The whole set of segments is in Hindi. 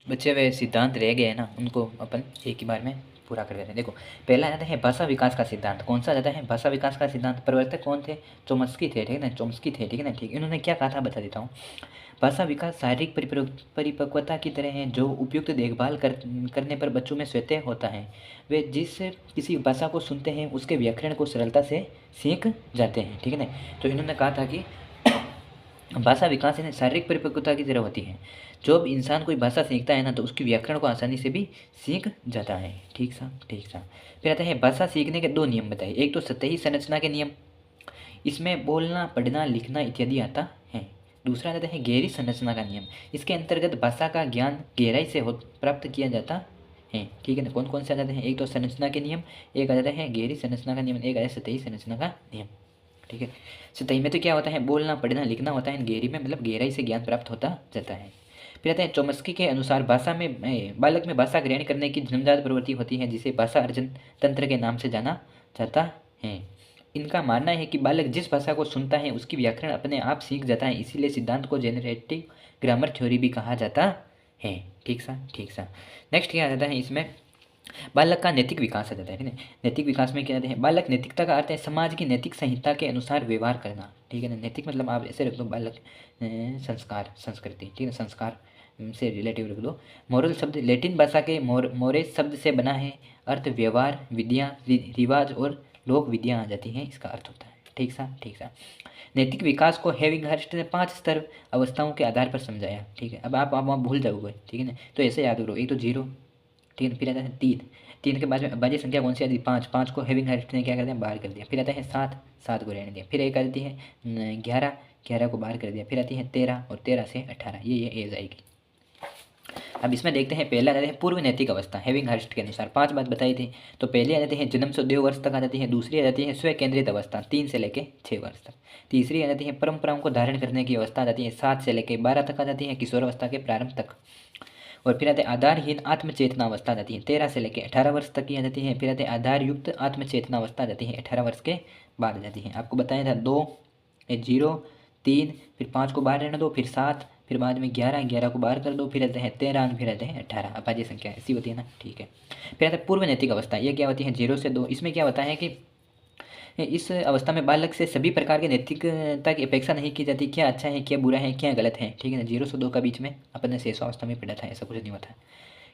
बचे हुए सिद्धांत रह गए हैं ना, उनको अपन एक ही बार में पूरा कर देते हैं। देखो, पहला आता है भाषा विकास का सिद्धांत। कौन सा आता है भाषा विकास का सिद्धांत? प्रवर्तक कौन थे? चोम्स्की थे, ठीक है ना, चोम्स्की थे, ठीक है ना, ठीक। इन्होंने क्या कहा था बता देता हूँ। भाषा विकास शारीरिक परिपक्वता की तरह है, जो उपयुक्त देखभाल करने पर बच्चों में स्वतः होता है। वे जिस किसी भाषा को सुनते हैं उसके व्याकरण को सरलता से सीख जाते हैं, ठीक है ना। तो इन्होंने कहा था कि भाषा विकास है ना शारीरिक परिपक्वता की तरह होती है। जब इंसान कोई भाषा सीखता है ना तो उसकी व्याकरण को आसानी से भी सीख जाता है, ठीक सा, ठीक सा। फिर आता है भाषा सीखने के दो नियम बताइए। एक तो सतही संरचना के नियम, इसमें बोलना, पढ़ना, लिखना इत्यादि आता है। दूसरा आता है गहरी संरचना का नियम, इसके अंतर्गत भाषा का ज्ञान गहराई से प्राप्त किया जाता है, ठीक है ना। कौन कौन से आ जाते हैं? एक तो संरचना के नियम, एक आ जाता है गहरी संरचना का नियम, एक आता है सतही संरचना का नियम, ठीक है। सतही में तो क्या होता है? बोलना, पढ़ना, लिखना होता है। गहरी में मतलब गहराई से ज्ञान प्राप्त होता जाता है। फिर आते हैं चोम्स्की के अनुसार भाषा में बालक में भाषा ग्रहण करने की जन्मजात प्रवृत्ति होती है, जिसे भाषा अर्जन तंत्र के नाम से जाना जाता है। इनका मानना है कि बालक जिस भाषा को सुनता है उसकी व्याकरण अपने आप सीख जाता है, इसीलिए सिद्धांत को जेनरेटिव ग्रामर थ्योरी भी कहा जाता है, ठीक सा, ठीक सा। नेक्स्ट क्या आ जाता है इसमें? बालक का नैतिक विकास आ जाता है, ठीक है। नैतिक विकास में क्या कहते हैं? बालक, नैतिकता का अर्थ है समाज की नैतिक संहिता के अनुसार व्यवहार करना, ठीक है ना। नैतिक मतलब आप ऐसे रख दो, बालक संस्कार, संस्कृति, ठीक है, संस्कार से रिलेटिव रख दो। मोरल शब्द लैटिन भाषा के मोरेस शब्द से बना है। अर्थ व्यवहार, विद्या, रिवाज और लोक विद्या आ जाती हैं, इसका अर्थ होता है, ठीक सा, ठीक सा। नैतिक विकास को हेविंगहर्स्ट ने 5 स्तर अवस्थाओं के आधार पर समझाया, ठीक है। अब आप भूल जाओगे, ठीक है ना, तो ऐसे याद करो। एक तो 0, ठीक है, फिर आता है 3, 3 के बाद में बाजी संख्या कौन सी आती है? 5, 5 को हेविंगहर्स्ट ने क्या कर दिया? बाहर कर दिया। फिर आता है 7, 7 को रहने दिया। फिर एक आती है 11, 11 को बाहर कर दिया। फिर आती है 13 और 13 से 18, ये एज आएगी। अब इसमें देखते हैं, पहला आते हैं पूर्व नैतिक अवस्था। हेविंगहर्स्ट के अनुसार 5 बात बताई थी। तो पहली आ जाती है जन्म से 2 वर्ष तक आ जाती है। दूसरी आ जाती है स्व केंद्रित अवस्था, 3 से लेकर 6 वर्ष तक। तीसरी आ जाती है परंपराओं को धारण करने की अवस्था, आ जाती है 7 से लेकर 12 तक आ जाती है, किशोर अवस्था के प्रारंभ तक। और फिर आते हैं आधारहीन आत्मचेतना अवस्था आ जाती है, 13 से लेकर 18 वर्ष तक की आ जाती है। फिर आते हैं आधारयुक्त आत्मचेतना अवस्था आ जाती है, 18 वर्ष के बाद आ जाती है। आपको बताया था 2, 0, 3, फिर 5 को बाहर रहने दो, फिर 7, फिर बाद में 11, 11 को बाहर कर दो, फिर आते हैं 13, फिर आते हैं 18। अभाज्य संख्या ऐसी होती है ना, ठीक है। फिर आता है पूर्व नैतिक अवस्था, ये क्या होती है? 0 से 2। इसमें क्या होता है कि इस अवस्था में बालक से सभी प्रकार के नैतिकता की अपेक्षा नहीं की जाती, क्या अच्छा है, क्या बुरा है, क्या गलत है, ठीक है ना। 0 से 2 का बीच में अपन ने शेषावस्था में पढ़ा था, ऐसा कुछ नहीं होता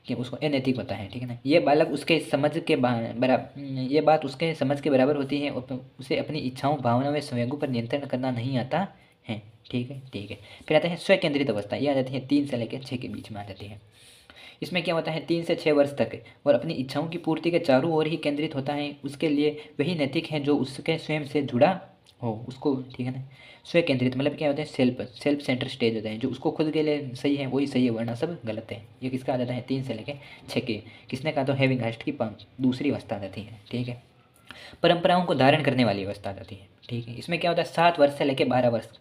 कि उसको अनैतिक होता है, ठीक है ना। ये बालक उसके समझ के बराबर, ये बात उसके समझ के बराबर होती है और उसे अपनी इच्छाओं, भावनाओं व संवेगों पर नियंत्रण करना नहीं आता है, ठीक है, ठीक है। फिर आता है स्व केंद्रित अवस्था, ये आ जाती है 3 से लेकर 6 के बीच में आ जाती है। इसमें क्या होता है? 3 से 6 वर्ष तक और अपनी इच्छाओं की पूर्ति के चारों ओर ही केंद्रित होता है। उसके लिए वही नैतिक है जो उसके स्वयं से जुड़ा हो, उसको, ठीक है ना। स्व केंद्रित मतलब क्या होता है? सेल्फ सेंटर स्टेज होता है, जो उसको खुद के लिए सही है वही सही है, वरना सब गलत है। ये किसका आ जाता है? 3 से लेकर 6 के। किसने कहा? तो हेविंगहर्स्ट की दूसरी अवस्था आ जाती है, ठीक है। परंपराओं को धारण करने वाली अवस्था आ जाती है, ठीक है। इसमें क्या होता है? 7 वर्ष से लेकर 12 वर्ष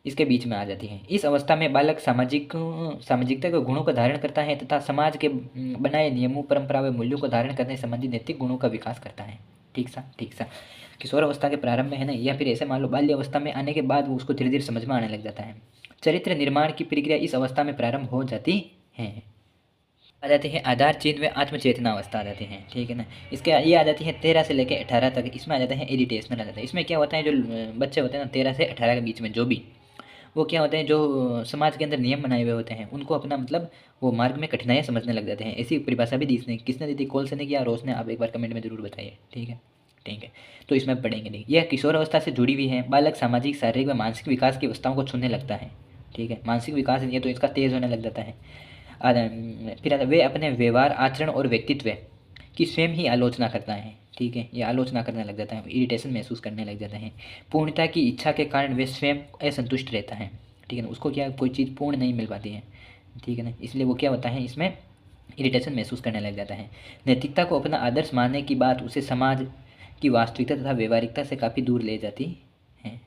इसके बीच में आ जाती है। इस अवस्था में बालक सामाजिकता के गुणों का धारण करता है तथा समाज के बनाए नियमों, परंपरा व मूल्यों को धारण करने संबंधी नैतिक गुणों का विकास करता है, ठीक सा, ठीक सा। किशोर अवस्था के प्रारंभ में है ना, या फिर ऐसे मान लो बाल्य अवस्था में आने के बाद वो उसको धीरे धीरे समझ में आने लग जाता है। चरित्र निर्माण की प्रक्रिया इस अवस्था में प्रारंभ हो जाती है। आ जाती है आधार चिन्ह व आत्मचेतना अवस्था आ जाती है, ठीक है ना। इसके ये आ जाती है 13 से लेकर 18 तक। इसमें आ जाता है इरिटेशनल आ जाता है। इसमें क्या होता है? जो बच्चे होते हैं ना 13 से 18 के बीच में, जो भी वो क्या होते हैं, जो समाज के अंदर नियम बनाए हुए होते हैं उनको अपना मतलब वो मार्ग में कठिनाइयाँ समझने लग जाते हैं। ऐसी परिभाषा भी दी इसने, किसने दी थी? कॉल से ने किया, रोज ने। आप एक बार कमेंट में जरूर बताइए, ठीक है, ठीक है। तो इसमें पढ़ेंगे नहीं। यह किशोर अवस्था से जुड़ी हुई है। बालक सामाजिक, शारीरिक व मानसिक विकास की अवस्थाओं को छूने लगता है, ठीक है। मानसिक विकास नहीं है तो इसका तेज होने लग जाता है। फिर वे अपने व्यवहार, आचरण और व्यक्तित्व की स्वयं ही आलोचना करता है, ठीक है। ये आलोचना करने लग जाता है, इरिटेशन महसूस करने लग जाते हैं। पूर्णता की इच्छा के कारण वे स्वयं असंतुष्ट रहता है, ठीक है ना। उसको क्या, कोई चीज़ पूर्ण नहीं मिल पाती है, ठीक है ना, इसलिए वो क्या होता है इसमें इरिटेशन महसूस करने लग जाता है। नैतिकता को अपना आदर्श मानने की बात उसे समाज की वास्तविकता तथा व्यवहारिकता से काफ़ी दूर ले जाती है।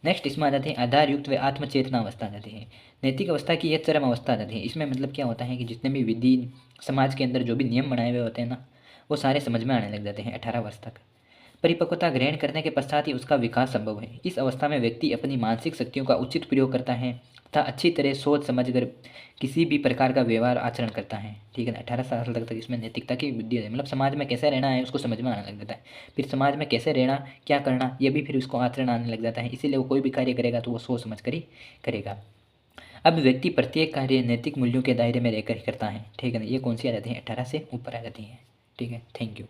नेक्स्ट इसमें आ जाते हैं आधारयुक्त व आत्मचेतना अवस्था आ जाती है। नैतिक अवस्था की यह चरम अवस्था आ जाती है। इसमें मतलब क्या होता है कि जितने भी विधि समाज के अंदर जो भी नियम बनाए हुए होते हैं ना, वो सारे समझ में आने लग जाते हैं 18 वर्ष तक। परिपक्वता ग्रहण करने के पश्चात ही उसका विकास संभव है। इस अवस्था में व्यक्ति अपनी मानसिक शक्तियों का उचित प्रयोग करता है तथा अच्छी तरह सोच समझ कर किसी भी प्रकार का व्यवहार आचरण करता है, ठीक है ना। 18 साल तक इसमें नैतिकता की बुद्धि है, मतलब समाज में कैसे रहना है उसको समझ में आने लग जाता है। फिर समाज में कैसे रहना, क्या करना, ये भी फिर उसको आचरण आने लग जाता है। इसीलिए वो कोई भी कार्य करेगा तो वो सोच समझ कर ही करेगा। अब व्यक्ति प्रत्येक कार्य नैतिक मूल्यों के दायरे में रहकर ही करता है, ठीक है ना। ये कौन सी आ जाती है, 18 से ऊपर आ जाती है, ठीक है। Thank you.